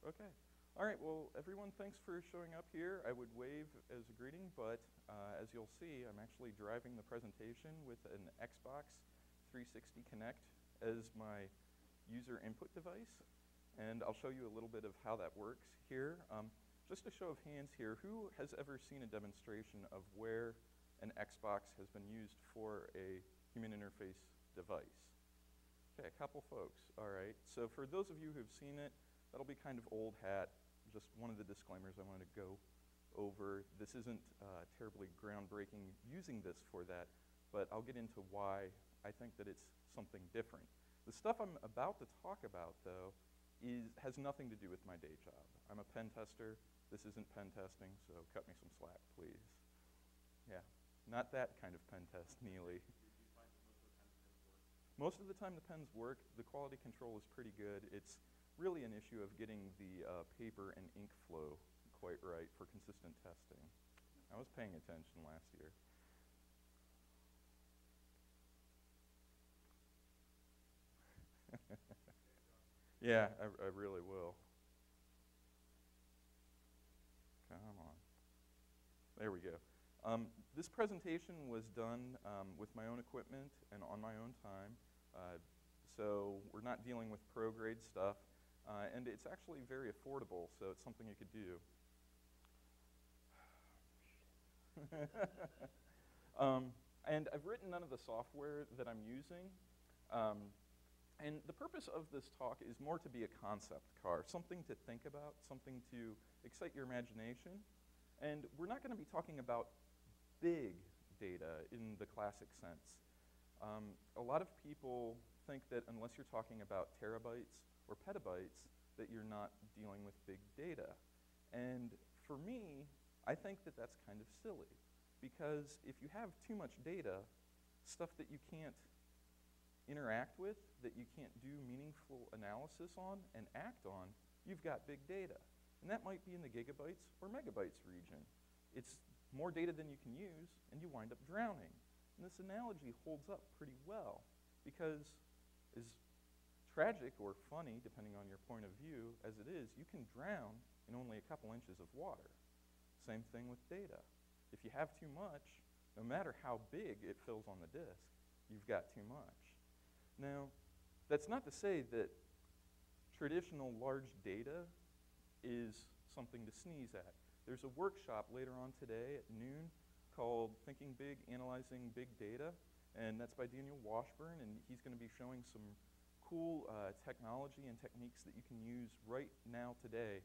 Okay. All right, well, everyone, thanks for showing up here. I would wave as a greeting, but as you'll see, I'm actually driving the presentation with an Xbox 360 Connect as my user input device, and I'll show you a little bit of how that works here. Just a show of hands here, who has ever seen a demonstration of where an Xbox has been used for a human interface device? Okay, a couple folks, all right. So for those of you who've seen it, that'll be kind of old hat. Just one of the disclaimers I wanted to go over. This isn't terribly groundbreaking using this for that, but I'll get into why I think that it's something different. The stuff I'm about to talk about, though, has nothing to do with my day job. I'm a pen tester. This isn't pen testing, so cut me some slack, please. Yeah, not that kind of pen test, Neely. Most of the time the pens work. The quality control is pretty good. It's really an issue of getting the paper and ink flow quite right for consistent testing. I was paying attention last year. Yeah, I really will. Come on. There we go. This presentation was done with my own equipment and on my own time. So we're not dealing with pro-grade stuff. And it's actually very affordable, so it's something you could do. And I've written none of the software that I'm using. And the purpose of this talk is more to be a concept car, something to think about, something to excite your imagination. And we're not going to be talking about big data in the classic sense. A lot of people think that unless you're talking about terabytes or petabytes, that you're not dealing with big data. And for me, I think that that's kind of silly, because if you have too much data, stuff that you can't interact with, that you can't do meaningful analysis on and act on, you've got big data. And that might be in the gigabytes or megabytes region. It's more data than you can use, and you wind up drowning. And this analogy holds up pretty well, because as tragic or funny, depending on your point of view, as it is, you can drown in only a couple inches of water. Same thing with data. If you have too much, no matter how big it fills on the disk, you've got too much. Now, that's not to say that traditional large data is something to sneeze at. There's a workshop later on today at noon called Thinking Big, Analyzing Big Data, and that's by Daniel Washburn, and he's going to be showing some cool technology and techniques that you can use right now today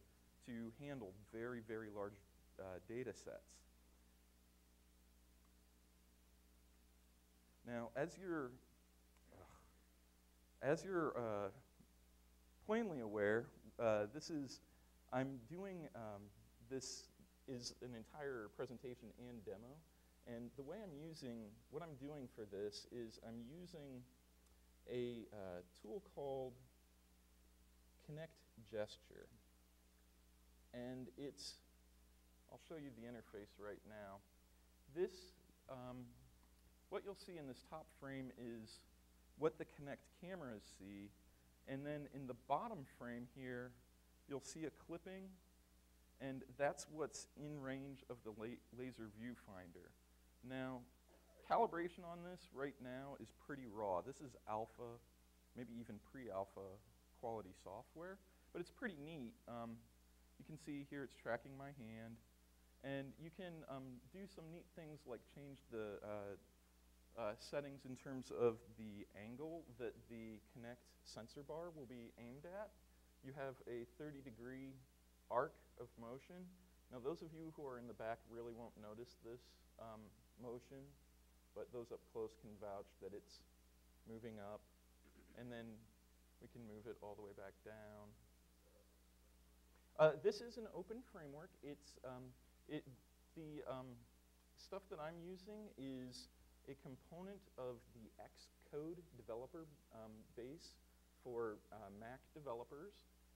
to handle very, very large data sets. Now, as you're plainly aware, I'm doing this is an entire presentation and demo, and the way what I'm doing for this is I'm using a tool called Connect Gesture. And I'll show you the interface right now. What you'll see in this top frame is what the Connect cameras see, and then in the bottom frame here, you'll see a clipping, and that's what's in range of the laser viewfinder. Now, calibration on this right now is pretty raw. This is alpha, maybe even pre-alpha quality software, but it's pretty neat. You can see here it's tracking my hand, and you can do some neat things like change the settings in terms of the angle that the Connect sensor bar will be aimed at. You have a 30-degree arc of motion. Now, those of you who are in the back really won't notice this motion, but those up close can vouch that it's moving up, and then we can move it all the way back down. This is an open framework. The stuff that I'm using is a component of the Xcode developer base for Mac developers.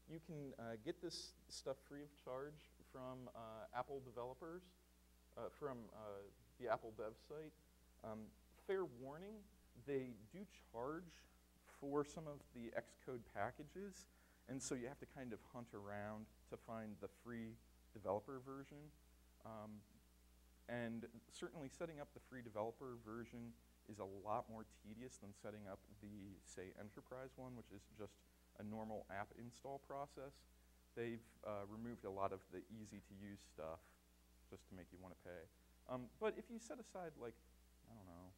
You can get this stuff free of charge from Apple developers, from the Apple dev site. Fair warning, they do charge for some of the Xcode packages, And so you have to kind of hunt around to find the free developer version. And certainly setting up the free developer version is a lot more tedious than setting up the, say, enterprise one, which is just a normal app install process. They've removed a lot of the easy-to-use stuff just to make you want to pay. But if you set aside, like, I don't know,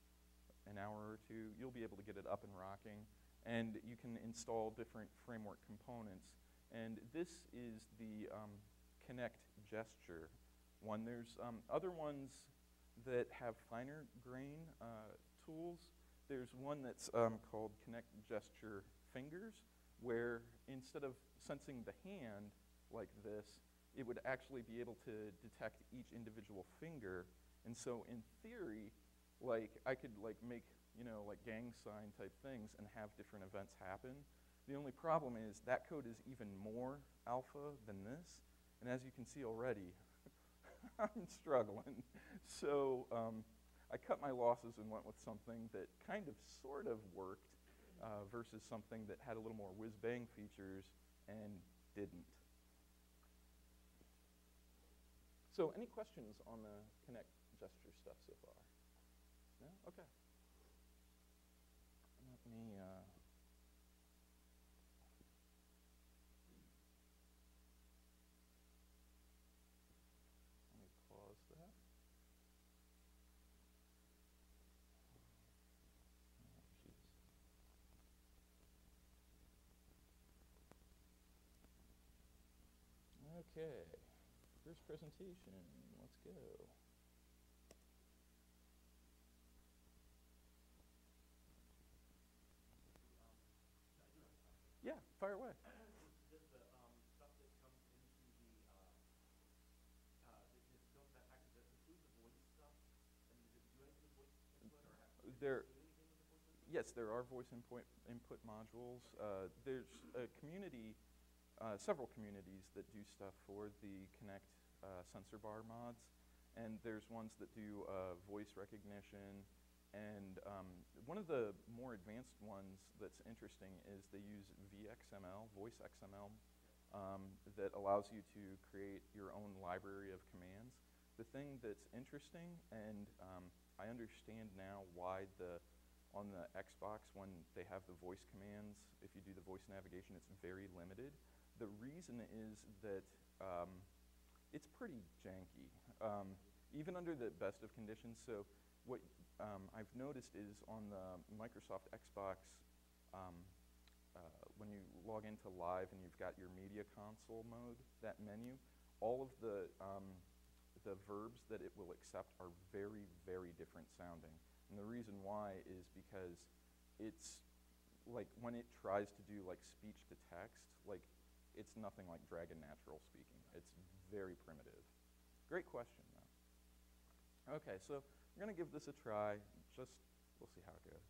an hour or two, you'll be able to get it up and rocking. And you can install different framework components. And this is the Connect gesture one. There's other ones that have finer grain tools. There's one that's called Connect gesture fingers, where instead of sensing the hand like this, it would actually be able to detect each individual finger. And so in theory, like, I could like make, you know, like gang sign type things and have different events happen. The only problem is that code is even more alpha than this. And as you can see already, I'm struggling. So I cut my losses and went with something that kind of sort of worked versus something that had a little more whiz-bang features and didn't. So any questions on the Connect gesture stuff so far? No? Okay. Let me pause that. Oh, okay. First presentation. Let's go. Yeah, fire away. Does the stuff that comes into the include the voice stuff? I mean, does it do anything with voice input, or have to do anything with the voice input? Yes, there are voice input modules. There's a community, several communities that do stuff for the Connect sensor bar mods, and there's ones that do voice recognition. And one of the more advanced ones that's interesting is they use VXML, voice XML, that allows you to create your own library of commands. The thing that's interesting, and I understand now why on the Xbox, when they have the voice commands, if you do the voice navigation, it's very limited. The reason is that it's pretty janky, even under the best of conditions. So what I've noticed is on the Microsoft Xbox, when you log into Live and you've got your media console mode, that menu, all of the verbs that it will accept are very, very different sounding. And the reason why is because it's like when it tries to do like speech to text, like it's nothing like Dragon Natural speaking. It's very primitive. Great question, though. Okay, so we're going to give this a try. We'll see how it goes.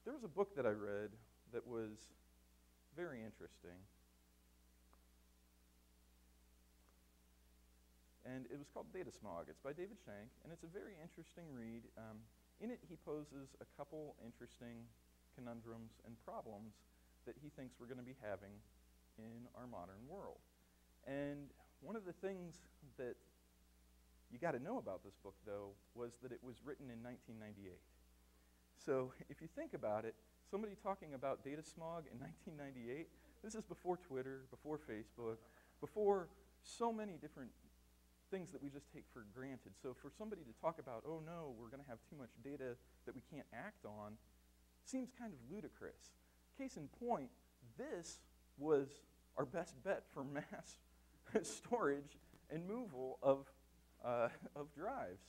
There was a book that I read that was very interesting. And it was called Data Smog. It's by David Shank, and it's a very interesting read. In it, he poses a couple interesting conundrums and problems that he thinks we're going to be having in our modern world. And one of the things that you got to know about this book, though, was that it was written in 1998. So if you think about it, somebody talking about data smog in 1998, this is before Twitter, before Facebook, before so many different things that we just take for granted. So for somebody to talk about, oh no, we're going to have too much data that we can't act on, seems kind of ludicrous. Case in point, this was our best bet for mass storage and removal of drives.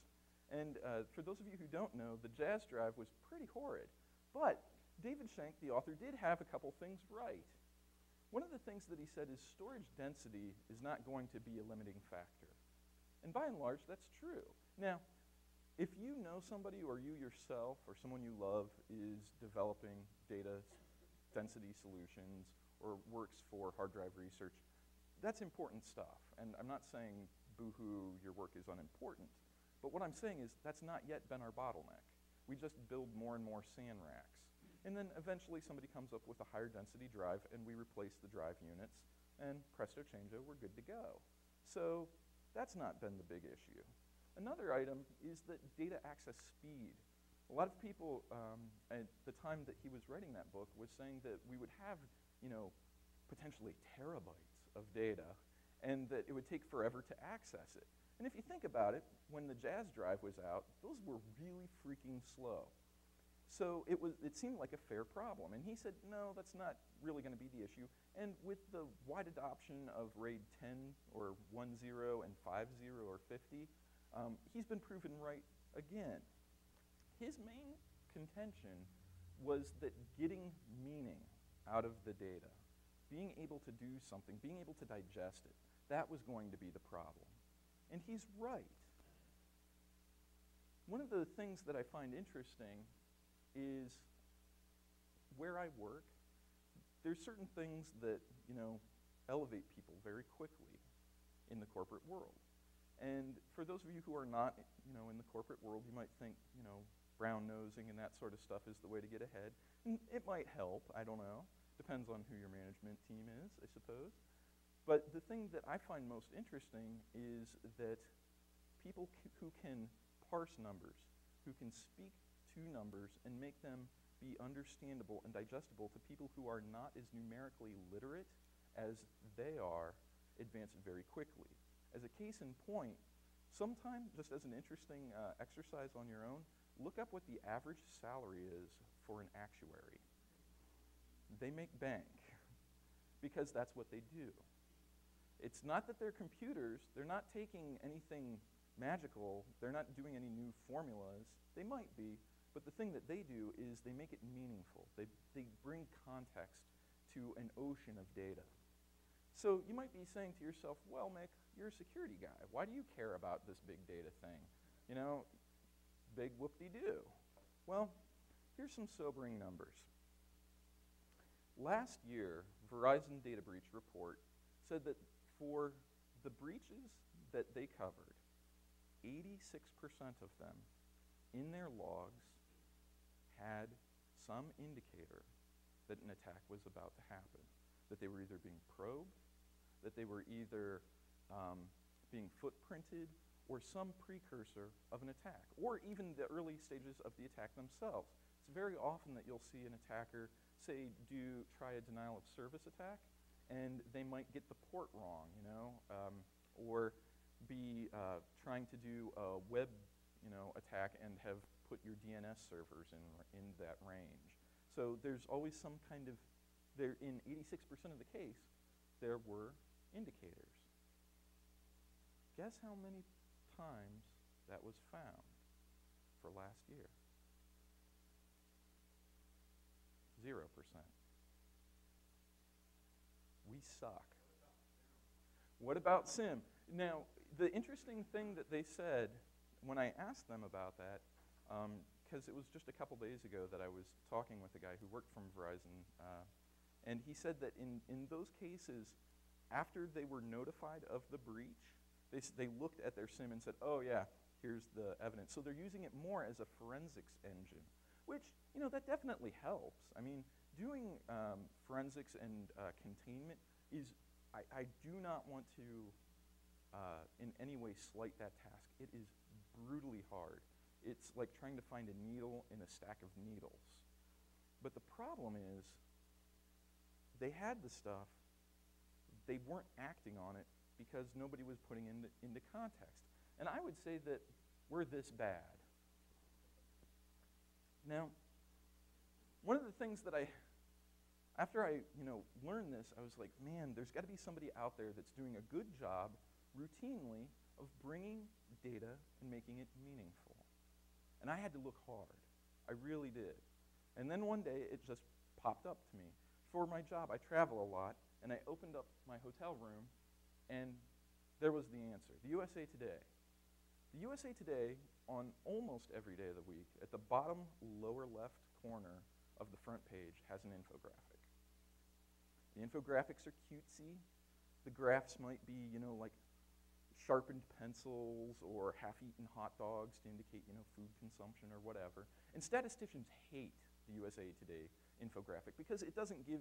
And for those of you who don't know, the Jazz drive was pretty horrid. But David Shank, the author, did have a couple things right. One of the things that he said is storage density is not going to be a limiting factor. And by and large, that's true. Now, if you know somebody or you yourself or someone you love is developing data density solutions or works for hard drive research, that's important stuff. And I'm not saying, boo-hoo, your work is unimportant. But what I'm saying is that's not yet been our bottleneck. We just build more and more SAN racks. And then eventually somebody comes up with a higher density drive, and we replace the drive units, and presto chango, we're good to go. So that's not been the big issue. Another item is that data access speed. A lot of people at the time that he was writing that book was saying that we would have, potentially terabytes of data, and that it would take forever to access it. And if you think about it, when the Jazz drive was out, those were really freaking slow. So it seemed like a fair problem. And he said, no, that's not really going to be the issue. And with the wide adoption of RAID 10 or 1.0 and 5.0 or 50, he's been proven right again. His main contention was that getting meaning out of the data, being able to do something, being able to digest it, that was going to be the problem. And he's right. One of the things that I find interesting is where I work, there's certain things that, elevate people very quickly in the corporate world. And for those of you who are not, in the corporate world, you might think, brown nosing and that sort of stuff is the way to get ahead. And it might help, I don't know. Depends on who your management team is, I suppose. But the thing that I find most interesting is that people who can parse numbers, who can speak to numbers and make them be understandable and digestible to people who are not as numerically literate as they are, advance very quickly. As a case in point, sometime, just as an interesting exercise on your own, look up what the average salary is for an actuary. They make bank because that's what they do. It's not that they're computers, they're not taking anything magical, they're not doing any new formulas. They might be, but the thing that they do is they make it meaningful. They bring context to an ocean of data. So you might be saying to yourself, well, Mick, you're a security guy. Why do you care about this big data thing? Big whoop-de-doo. Well, here's some sobering numbers. Last year, Verizon Data Breach Report said that for the breaches that they covered, 86% of them in their logs had some indicator that an attack was about to happen, that they were either being probed, that they were either being footprinted, or some precursor of an attack, or even the early stages of the attack themselves. It's very often that you'll see an attacker, say, try a denial of service attack, and they might get the port wrong, or be trying to do a web, attack and have put your DNS servers in that range. So there's always some kind of, in 86% of the case, there were indicators. Guess how many times that was found for last year? 0%. We suck. What about SIM? Now, the interesting thing that they said when I asked them about that, because it was just a couple days ago that I was talking with a guy who worked from Verizon, and he said that in those cases, after they were notified of the breach, they looked at their SIM and said, oh yeah, here's the evidence. So they're using it more as a forensics engine, which, that definitely helps. I mean, doing forensics and containment is, I do not want to in any way slight that task. It is brutally hard. It's like trying to find a needle in a stack of needles. But the problem is, they had the stuff, they weren't acting on it because nobody was putting it into context. And I would say that we're this bad. Now, one of the things that after I learned this, I was like, man, there's got to be somebody out there that's doing a good job routinely of bringing data and making it meaningful. And I had to look hard. I really did. And then one day, it just popped up to me. For my job, I travel a lot, and I opened up my hotel room, and there was the answer, the USA Today. The USA Today, on almost every day of the week, at the bottom lower left corner of the front page, has an infographic. The infographics are cutesy. The graphs might be, like sharpened pencils or half-eaten hot dogs to indicate, food consumption or whatever. And statisticians hate the USA Today infographic because it doesn't give,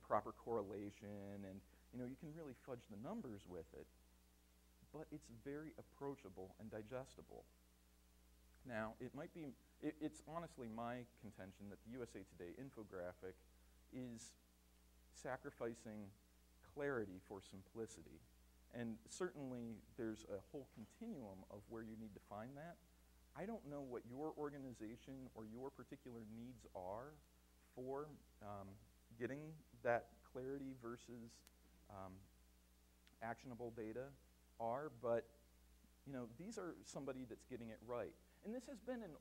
proper correlation, and, you can really fudge the numbers with it, but it's very approachable and digestible. Now, it's honestly my contention that the USA Today infographic is sacrificing clarity for simplicity. And certainly there's a whole continuum of where you need to find that. I don't know what your organization or your particular needs are for getting that clarity versus actionable data are, but these are somebody that's getting it right. And this has been an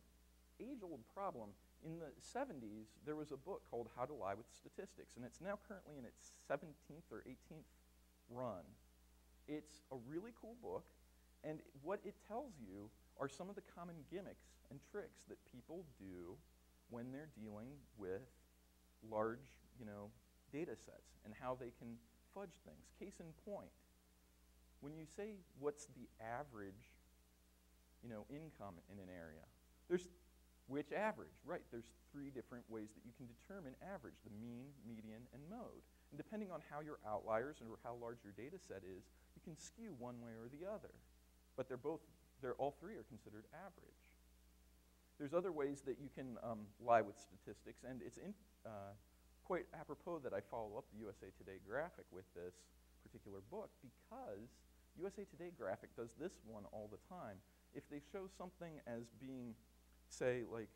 age-old problem. In the 70s, there was a book called How to Lie with Statistics, and it's now currently in its 17th or 18th run. It's a really cool book, and what it tells you are some of the common gimmicks and tricks that people do when they're dealing with large, data sets and how they can fudge things. Case in point, when you say what's the average, income in an area, there's which average, right? There's 3 different ways that you can determine average: the mean, median, and mode. And depending on how your outliers or how large your data set is, you can skew one way or the other. But all 3 are considered average. There's other ways that you can lie with statistics, and it's quite apropos that I follow up the USA Today graphic with this particular book, because USA Today graphic does this one all the time. If they show something as being, say, like,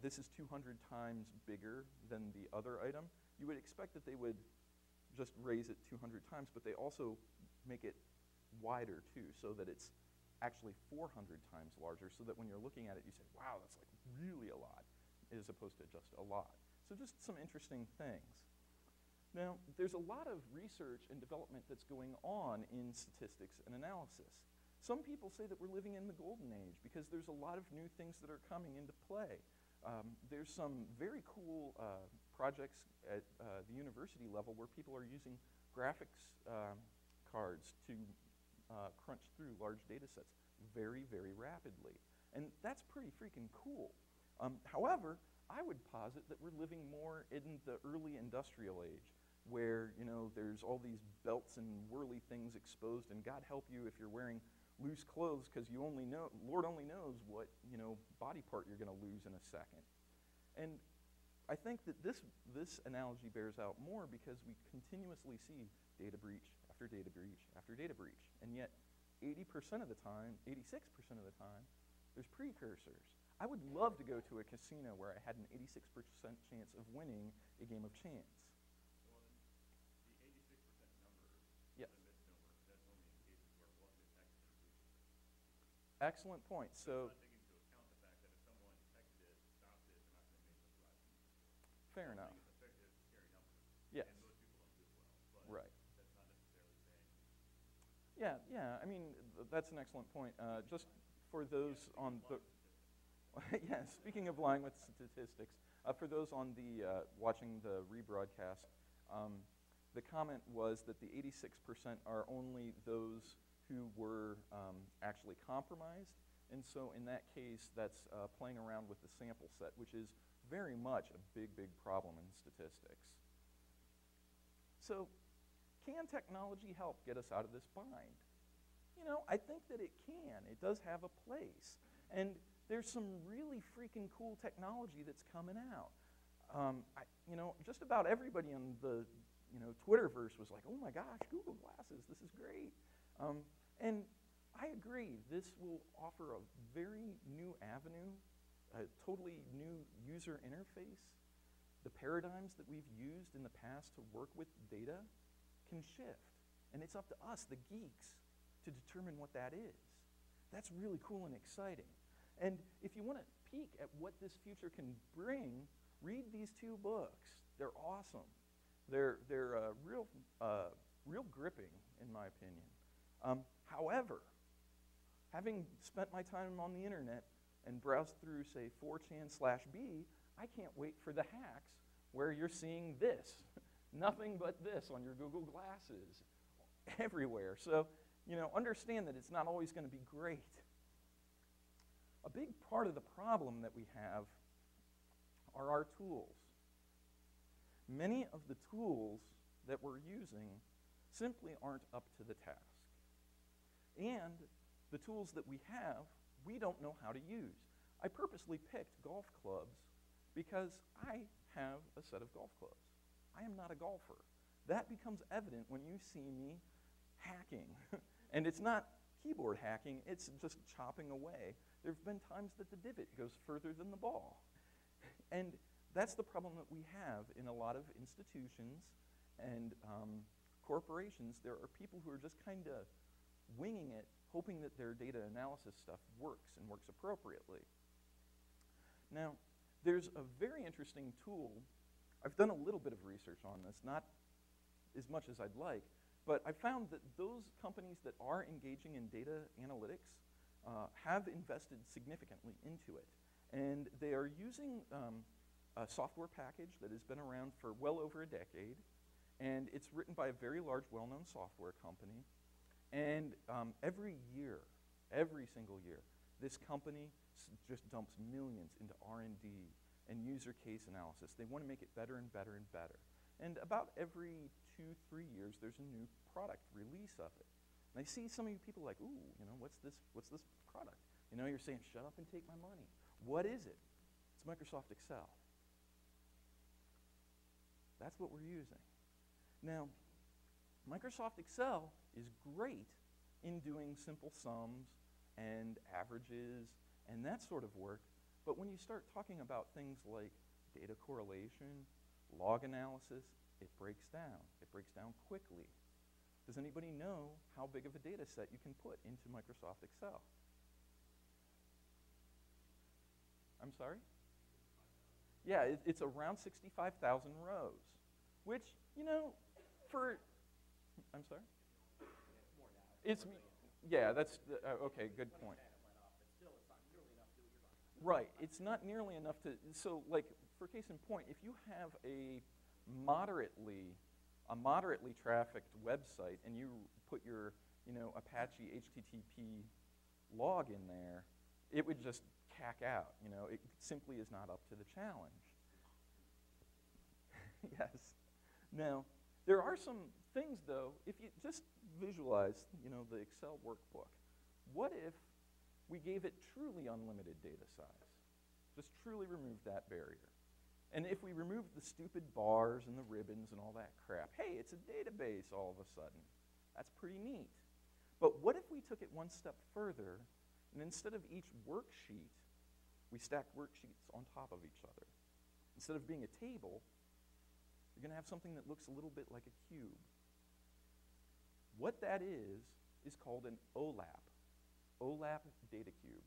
this is 200 times bigger than the other item, you would expect that they would just raise it 200 times, but they also make it wider too, so that it's actually 400 times larger, so that when you're looking at it, you say, wow, that's like really a lot, as opposed to just a lot. So just some interesting things. Now, there's a lot of research and development that's going on in statistics and analysis. Some people say that we're living in the golden age because there's a lot of new things that are coming into play. There's some very cool projects at the university level where people are using graphics cards to crunch through large data sets very, very rapidly. And that's pretty freaking cool. However, I would posit that we're living more in the early industrial age, where there's all these belts and whirly things exposed, and God help you if you're wearing loose clothes, because Lord only knows what body part you're going to lose in a second. And I think that this analogy bears out more because we continuously see data breach after data breach after data breach, and yet 80% of the time, 86% of the time, there's precursors. I would love to go to a casino where I had an 86% chance of winning a game of chance. Well, the 86% number Yes. is a misnomer. That's only in cases where it wasn't detected and breached. Excellent point. So, It's not taking into account the fact that if someone detected it, stopped it, they're not going to make the correction. fair enough. It's a scary number. Yes. And most people don't do it well. But Right. that's not necessarily saying. Yeah. I mean, that's an excellent point. Just for those on the yeah, speaking of lying with statistics, for those on the watching the rebroadcast, the comment was that the 86% are only those who were actually compromised, and so in that case, that's playing around with the sample set, which is very much a big, big problem in statistics. So, can technology help get us out of this bind? I think that it can. It does have a place, and there's some really freaking cool technology that's coming out. Just about everybody in the Twitterverse was like, oh my gosh, Google Glasses, this is great. And I agree, this will offer a very new avenue, a totally new user interface. The paradigms that we've used in the past to work with data can shift. And it's up to us, the geeks, to determine what that is. That's really cool and exciting. And if you want to peek at what this future can bring, read these 2 books. They're awesome. They're real gripping, in my opinion. However, having spent my time on the internet and browsed through, say, 4chan/B, I can't wait for the hacks where you're seeing this. Nothing but this on your Google Glasses everywhere. So, understand that it's not always going to be great. A big part of the problem that we have are our tools. Many of the tools that we're using simply aren't up to the task. And the tools that we have, we don't know how to use. I purposely picked golf clubs because I have a set of golf clubs. I am not a golfer. That becomes evident when you see me hacking. And it's not keyboard hacking, it's just chopping away. There have been times that the divot goes further than the ball. And that's the problem that we have in a lot of institutions and corporations. There are people who are just kind of winging it, hoping that their data analysis stuff works and works appropriately. Now, there's a very interesting tool. I've done a little bit of research on this, not as much as I'd like, but I found that those companies that are engaging in data analytics have invested significantly into it. And they are using a software package that has been around for well over a decade, and it's written by a very large, well-known software company. And every year, every single year, this company just dumps millions into R&D and user case analysis. They want to make it better and better and better. And about every 2-3 years, there's a new product release of it. And I see some of you people like, ooh, you know, what's this product? You know, you're saying, shut up and take my money. What is it? It's Microsoft Excel. That's what we're using. Now, Microsoft Excel is great in doing simple sums and averages and that sort of work, but when you start talking about things like data correlation, log analysis, it breaks down. It breaks down quickly. Does anybody know how big of a data set you can put into Microsoft Excel? I'm sorry? Yeah, it's around 65,000 rows, which, you know, I'm sorry? Yeah, that's, okay, good point. Right, it's not nearly enough to, so like, for case in point, if you have a moderately trafficked website and you put your, you know, Apache HTTP log in there, it would just cack out, you know, it simply is not up to the challenge. Yes. Now, there are some things, though, if you just visualize, you know, the Excel workbook. What if we gave it truly unlimited data size? Just truly remove that barrier. And if we remove the stupid bars and the ribbons and all that crap, hey, it's a database all of a sudden. That's pretty neat. But what if we took it one step further, and instead of each worksheet, we stacked worksheets on top of each other? Instead of being a table, you're going to have something that looks a little bit like a cube. What that is called an OLAP, OLAP data cube.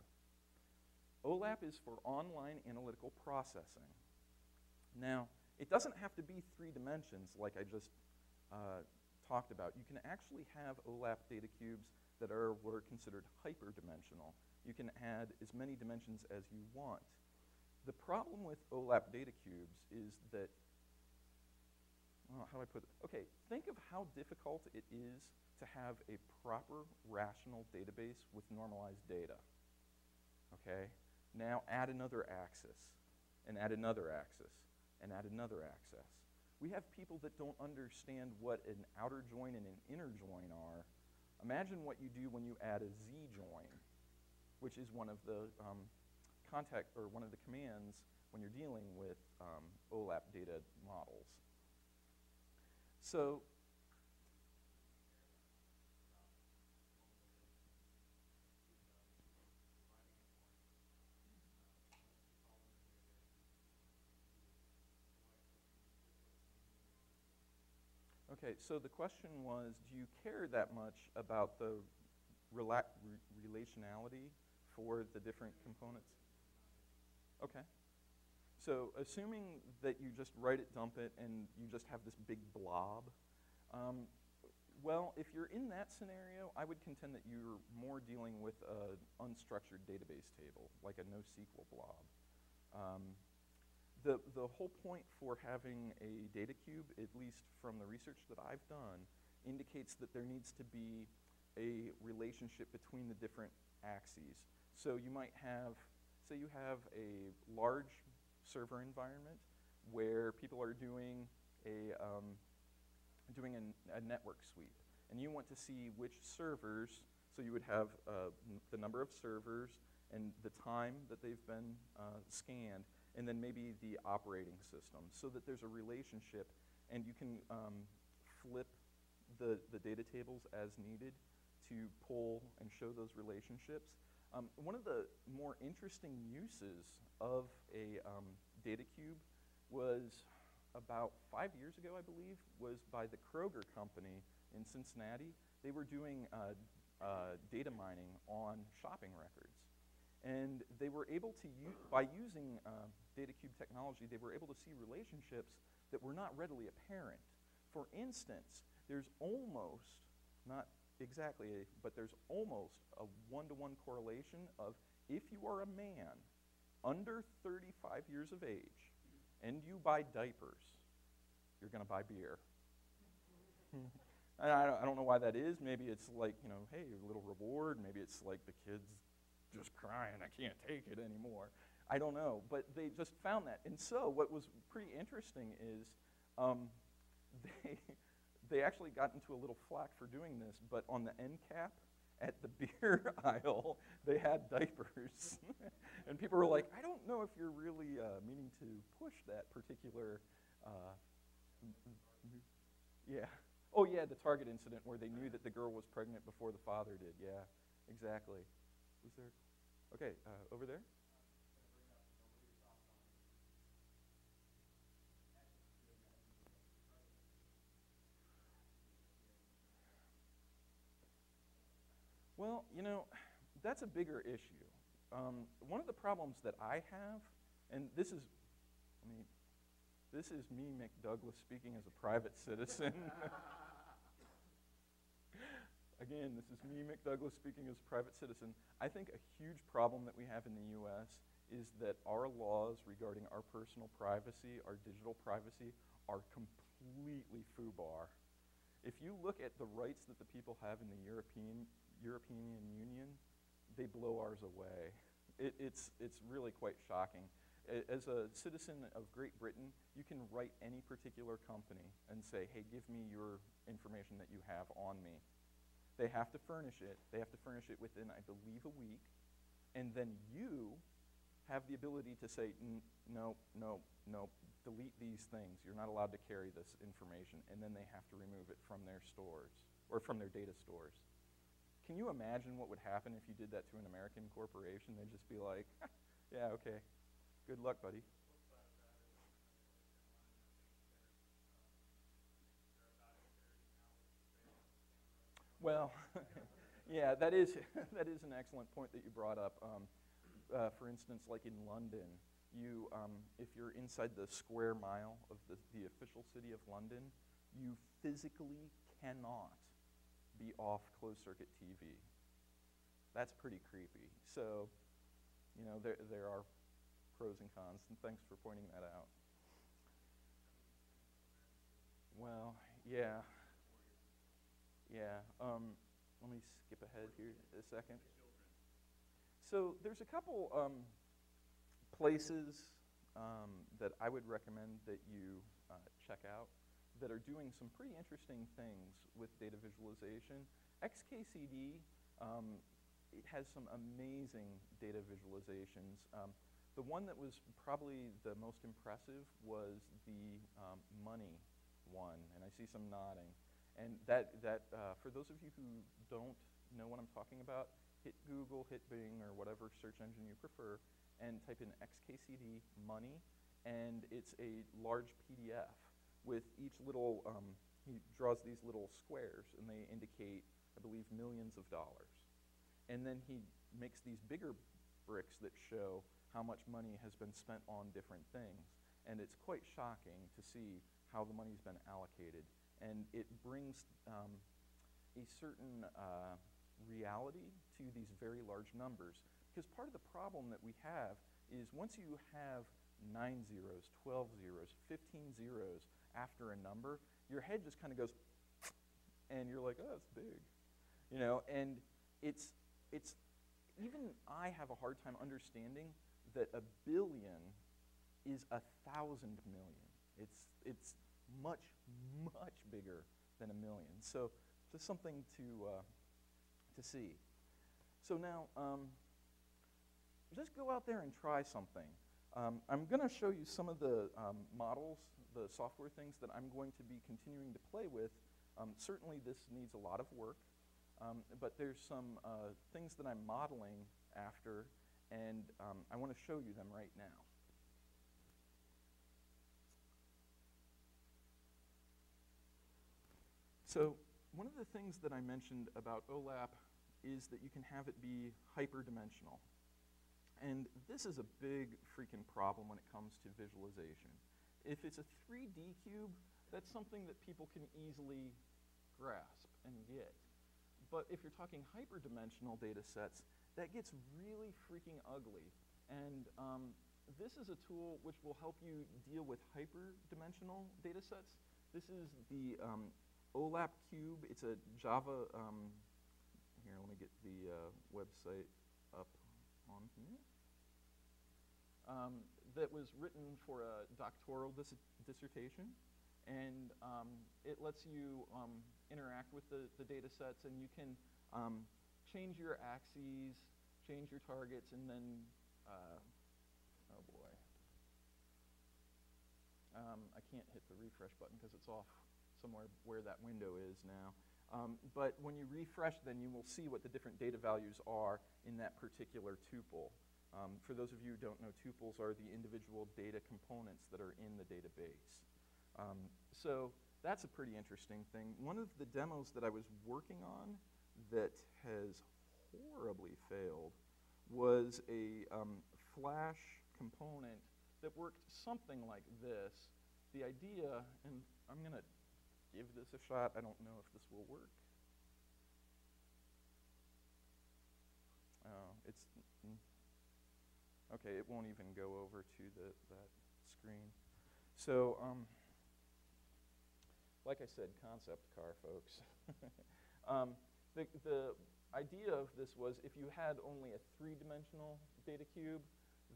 OLAP is for online analytical processing. Now, it doesn't have to be 3 dimensions like I just talked about. You can actually have OLAP data cubes that are what are considered hyperdimensional. You can add as many dimensions as you want. The problem with OLAP data cubes is that, well, how do I put it? Okay, think of how difficult it is to have a proper rational database with normalized data. Okay? Now add another axis, and add another axis, and add another axis. We have people that don't understand what an outer join and an inner join are. Imagine what you do when you add a z-join, which is one of the one of the commands when you're dealing with OLAP data models. So, okay, so the question was, do you care that much about the relationality for the different components? Okay. So assuming that you just write it, dump it, and you just have this big blob, well, if you're in that scenario, I would contend that you're more dealing with an unstructured database table, like a NoSQL blob. The whole point for having a data cube, at least from the research that I've done, indicates that there needs to be a relationship between the different axes. So you might have, say you have a large server environment where people are doing a network sweep, and you want to see which servers. So you would have the number of servers and the time that they've been scanned, and then maybe the operating system, so that there's a relationship, and you can flip the data tables as needed to pull and show those relationships. One of the more interesting uses of a data cube was about 5 years ago, I believe, was by the Kroger company in Cincinnati. They were doing data mining on shopping records. And they were able to, by using data cube technology, they were able to see relationships that were not readily apparent. For instance, there's almost, not exactly, but there's almost a one-to-one correlation of if you are a man under 35 years of age and you buy diapers, you're going to buy beer. And I don't know why that is. Maybe it's like, hey, a little reward. Maybe it's like the kid's just crying, I can't take it anymore. I don't know, but they just found that. And so what was pretty interesting is they actually got into a little flack for doing this, but on the end cap at the beer aisle, they had diapers. And people were like, I don't know if you're really meaning to push that particular, yeah. Oh yeah, the Target incident where they knew that the girl was pregnant before the father did, yeah, exactly. Was there? Okay, over there. Well, that's a bigger issue. One of the problems that I have, and this is me, Mick Douglas, speaking as a private citizen. Again, this is me, Mick Douglas, speaking as a private citizen. I think a huge problem that we have in the U.S. is that our laws regarding our personal privacy, our digital privacy, are completely FUBAR. If you look at the rights that the people have in the European Union, they blow ours away. It's really quite shocking. As a citizen of Great Britain, you can write any particular company and say, hey, give me your information that you have on me. They have to furnish it. They have to furnish it within, I believe, a week. And then you have the ability to say, no, delete these things. You're not allowed to carry this information. And then they have to remove it from their stores, or from their data stores. Can you imagine what would happen if you did that to an American corporation? They'd just be like, yeah, okay, good luck, buddy. Well, yeah, that is an excellent point that you brought up. For instance, like in London, if you're inside the square mile of the official city of London, you physically cannot be off closed-circuit TV. That's pretty creepy. So, there are pros and cons, and thanks for pointing that out. Well, yeah. Yeah, let me skip ahead here a second. So there's a couple places that I would recommend that you check out that are doing some pretty interesting things with data visualization. XKCD, it has some amazing data visualizations. The one that was probably the most impressive was the money one, and I see some nodding. And that for those of you who don't know what I'm talking about, hit Google, hit Bing, or whatever search engine you prefer, and type in XKCD money, and it's a large PDF with each little, he draws these little squares, and they indicate, I believe, millions of dollars. And then he makes these bigger bricks that show how much money has been spent on different things. And it's quite shocking to see how the money's been allocated. And it brings a certain reality to these very large numbers. Because part of the problem that we have is once you have 9 zeros, 12 zeros, 15 zeros after a number, your head just kind of goes, and you're like, oh, that's big. And it's even I have a hard time understanding that a billion is 1,000 million. It's much, much bigger than a million. So just something to see. So now, just go out there and try something. I'm going to show you some of the models, the software things that I'm going to be continuing to play with. Certainly this needs a lot of work, but there's some things that I'm modeling after, and I want to show you them right now. So one of the things that I mentioned about OLAP is that you can have it be hyperdimensional. And this is a big freaking problem when it comes to visualization. If it's a 3D cube, that's something that people can easily grasp and get. But if you're talking hyperdimensional data sets, that gets really freaking ugly. And this is a tool which will help you deal with hyperdimensional data sets. This is the OLAP cube. It's a Java, here, let me get the website up on here. That was written for a doctoral dissertation, and it lets you interact with the data sets, and you can change your axes, change your targets, and then, oh boy, I can't hit the refresh button because it's off somewhere where that window is now. But when you refresh, then you will see what the different data values are in that particular tuple. For those of you who don't know, tuples are the individual data components that are in the database. So that's a pretty interesting thing. One of the demos that I was working on that has horribly failed was a Flash component that worked something like this. The idea, and I'm going to give this a shot. I don't know if this will work. Oh, it's, okay, it won't even go over to that screen. So, like I said, concept car, folks. The idea of this was if you had only a three-dimensional data cube,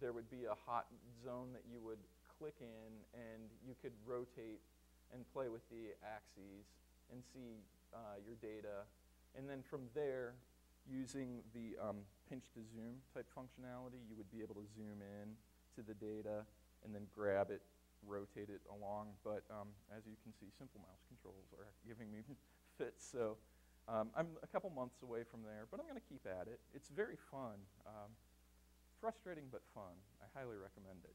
there would be a hot zone that you would click in, and you could rotate and play with the axes and see your data. And then from there, using the pinch to zoom type functionality, you would be able to zoom in to the data and then grab it, rotate it along. But as you can see, simple mouse controls are giving me fits. So I'm a couple months away from there, but I'm going to keep at it. It's very fun. Frustrating, but fun. I highly recommend it.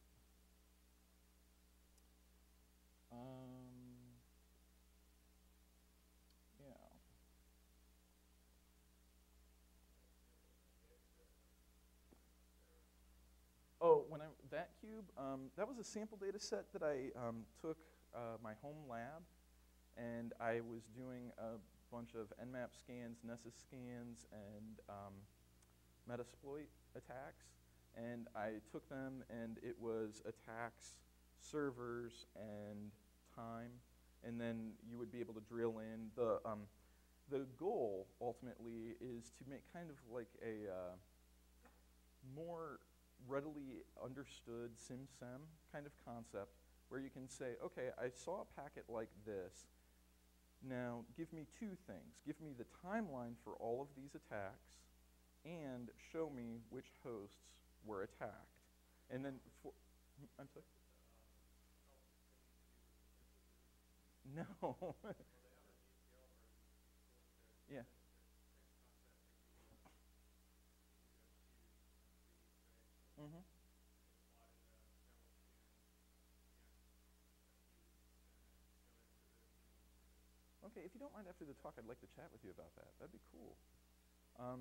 Yeah. Oh, that cube, that was a sample data set that I took my home lab, and I was doing a bunch of Nmap scans, Nessus scans, and Metasploit attacks. And I took them, and it was attacks, servers, and time. And then you would be able to drill in. The goal, ultimately, is to make kind of like a more readily understood SimSem kind of concept where you can say, okay, I saw a packet like this. Now, give me two things. Give me the timeline for all of these attacks and show me which hosts were attacked. And then, I'm sorry? No. Yeah. Mm-hmm. Okay, if you don't mind after the talk, I'd like to chat with you about that. That'd be cool. All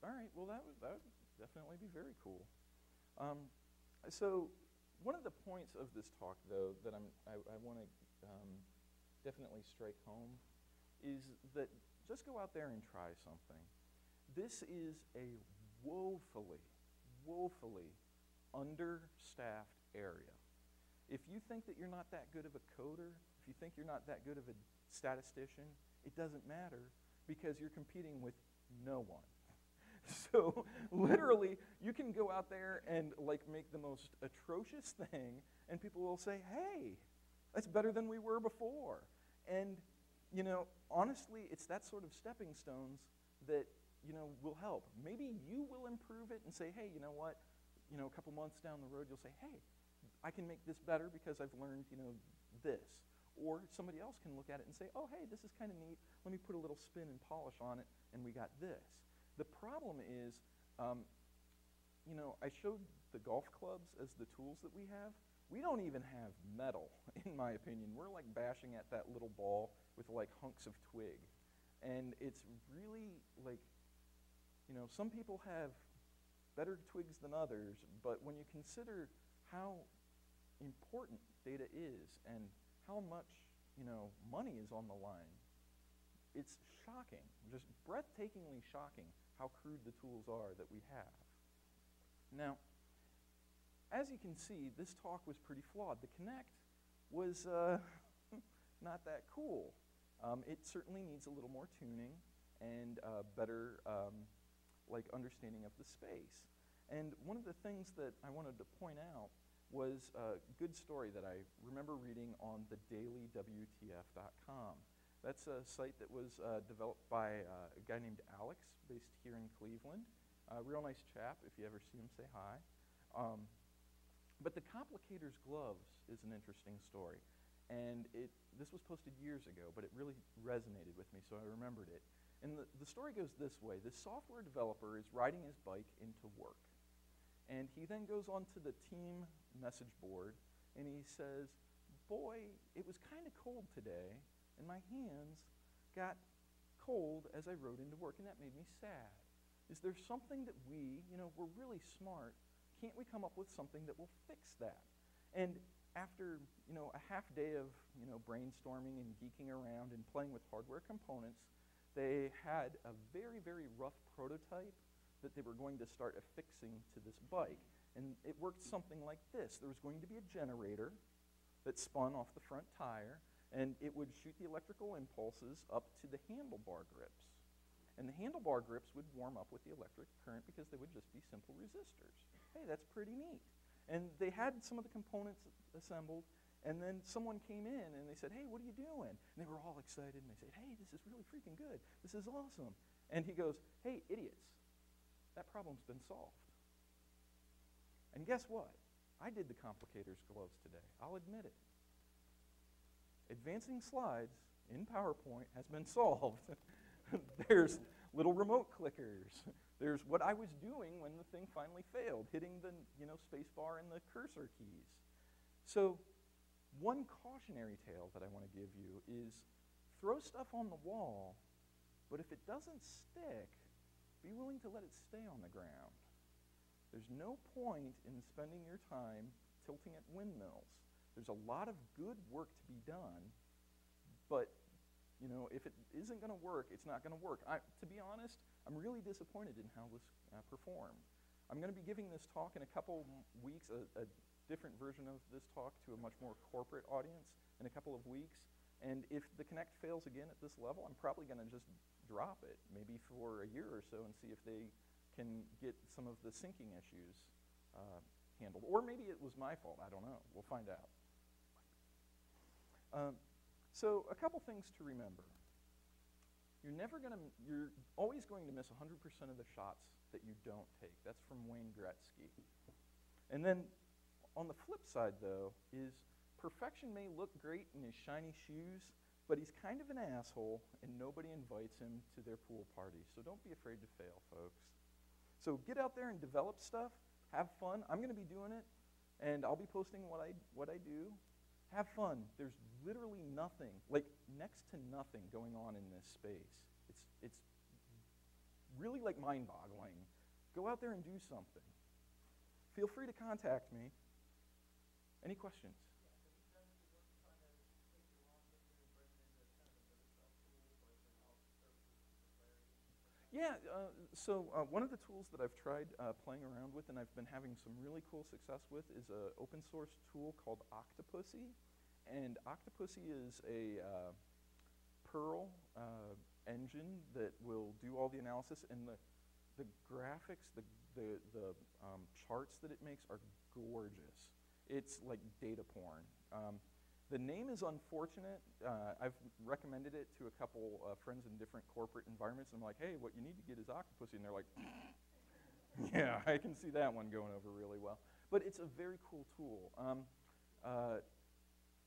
right, well, that would definitely be very cool. So one of the points of this talk, though, that I want to definitely strike home is that just go out there and try something. This is a woefully understaffed area. If you think that you're not that good of a coder, if you think you're not that good of a statistician, it doesn't matter because you're competing with no one. So literally, you can go out there and like make the most atrocious thing, and people will say, "Hey, that's better than we were before." And honestly, it's that sort of stepping stones that will help. Maybe you will improve it and say, "Hey, you know what? A couple months down the road, you'll say, "Hey, I can make this better because I've learned this." Or somebody else can look at it and say, "Oh, hey, this is kind of neat. Let me put a little spin and polish on it, and we got this." The problem is, I showed the golf clubs as the tools that we have. We don't even have metal, in my opinion. We're like bashing at that little ball with like hunks of twig. And it's really like, some people have better twigs than others, but when you consider how important data is and how much, money is on the line, it's shocking, just breathtakingly shocking how crude the tools are that we have. Now, as you can see, this talk was pretty flawed. The Kinect was not that cool. It certainly needs a little more tuning and better understanding of the space. And one of the things that I wanted to point out was a good story that I remember reading on thedailywtf.com. That's a site that was developed by a guy named Alex, based here in Cleveland. A real nice chap. If you ever see him, say hi. But the Complicator's Gloves is an interesting story. And this was posted years ago, but it really resonated with me, so I remembered it. And the story goes this way. This software developer is riding his bike into work. And he then goes onto the team message board, and he says, "Boy, it was kind of cold today, and my hands got cold as I rode into work, and that made me sad. Is there something that we're really smart, can't we come up with something that will fix that?" And after, a half day of, brainstorming and geeking around and playing with hardware components, they had a very, very rough prototype that they were going to start affixing to this bike. And it worked something like this. There was going to be a generator that spun off the front tire, and it would shoot the electrical impulses up to the handlebar grips. And the handlebar grips would warm up with the electric current because they would just be simple resistors. Hey, that's pretty neat. And they had some of the components assembled, and then someone came in and they said, "Hey, what are you doing?" And they were all excited, and they said, "Hey, this is really freaking good. This is awesome." And he goes, "Hey, idiots, that problem's been solved." And guess what? I did the Complicator's Gloves today. I'll admit it. Advancing slides in PowerPoint has been solved. There's little remote clickers. There's what I was doing when the thing finally failed, hitting the space bar and the cursor keys. So one cautionary tale that I want to give you is throw stuff on the wall, but if it doesn't stick, be willing to let it stay on the ground. There's no point in spending your time tilting at windmills. There's a lot of good work to be done, but if it isn't going to work, it's not going to work. To be honest, I'm really disappointed in how this performed. I'm going to be giving this talk in a couple weeks, a different version of this talk to a much more corporate audience in a couple of weeks. And if the Kinect fails again at this level, I'm probably going to just drop it, maybe for a year or so, and see if they can get some of the syncing issues handled. Or maybe it was my fault. I don't know. We'll find out. So a couple things to remember. You're always going to miss 100% of the shots that you don't take. That's from Wayne Gretzky. And then on the flip side, though, is perfection may look great in his shiny shoes, but he's kind of an asshole, and nobody invites him to their pool party. So don't be afraid to fail, folks. So get out there and develop stuff. Have fun. I'm going to be doing it, and I'll be posting what I do. Have fun. There's literally nothing, like next to nothing going on in this space. It's really like mind-boggling. Go out there and do something. Feel free to contact me. Any questions? Yeah, so one of the tools that I've tried playing around with and I've been having some really cool success with is an open source tool called Octopussy. And Octopussy is a Perl engine that will do all the analysis. And the graphics, the charts that it makes are gorgeous. It's like data porn. The name is unfortunate. I've recommended it to a couple friends in different corporate environments. I'm like, hey, what you need to get is Octopussy. And they're like, yeah, I can see that one going over really well. But it's a very cool tool.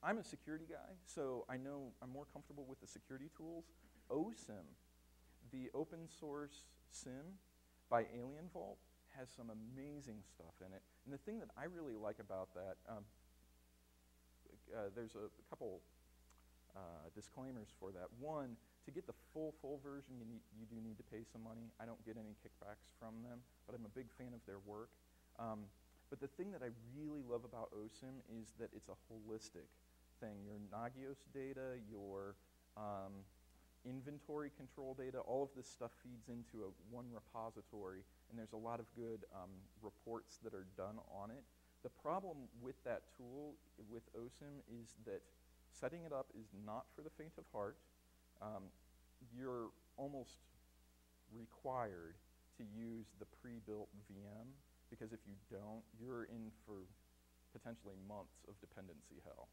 I'm a security guy, so I know I'm more comfortable with the security tools. OSIM, the open source SIM by Alien Vault, has some amazing stuff in it. And the thing that I really like about that, there's a couple disclaimers for that. One, to get the full version, you do need to pay some money. I don't get any kickbacks from them, but I'm a big fan of their work. But the thing that I really love about OSIM is that it's a holistic thing. Your Nagios data, your inventory control data, all of this stuff feeds into one repository, and there's a lot of good reports that are done on it. The problem with that tool, with OSIM, is that setting it up is not for the faint of heart. You're almost required to use the pre-built VM, because if you don't, you're in for potentially months of dependency hell.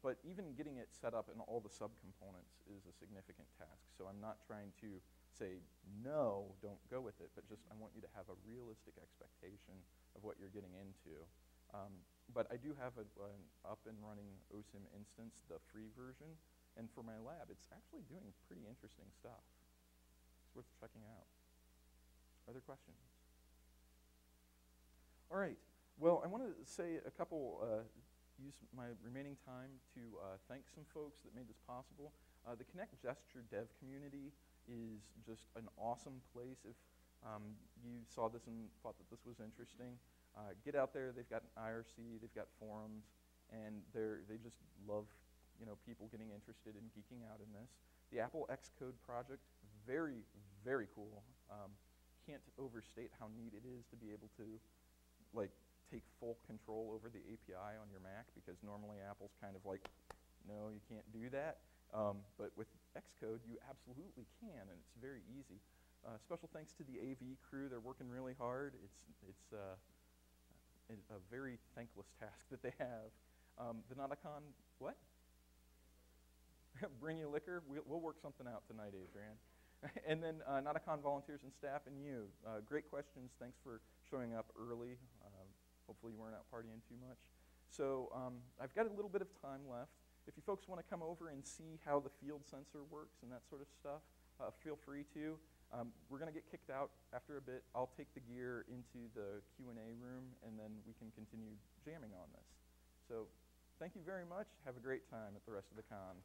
But even getting it set up and all the subcomponents is a significant task. So I'm not trying to say, no, don't go with it, but just I want you to have a realistic expectation of what you're getting into. But I do have an up and running OSIM instance, the free version, and for my lab, it's actually doing pretty interesting stuff. It's worth checking out. Other questions? All right. Well, I want to say a couple, use my remaining time to thank some folks that made this possible. The Connect Gesture dev community is just an awesome place. If you saw this and thought that this was interesting, get out there. They've got an IRC, they've got forums, and they just love people getting interested in geeking out in this. The Apple Xcode project, very, very cool. Can't overstate how neat it is to be able to take full control over the API on your Mac, because normally Apple's kind of like, no, you can't do that. But with Xcode, you absolutely can, and it's very easy. Special thanks to the AV crew. They're working really hard. It's a very thankless task that they have. The Nauticon, what? Bring you liquor? We'll work something out tonight, Adrian. And then Nauticon volunteers and staff, and you. Great questions. Thanks for showing up early. Hopefully you weren't out partying too much. So I've got a little bit of time left. If you folks want to come over and see how the field sensor works and that sort of stuff, feel free to. We're going to get kicked out after a bit. I'll take the gear into the Q&A room, and then we can continue jamming on this. So thank you very much. Have a great time at the rest of the con.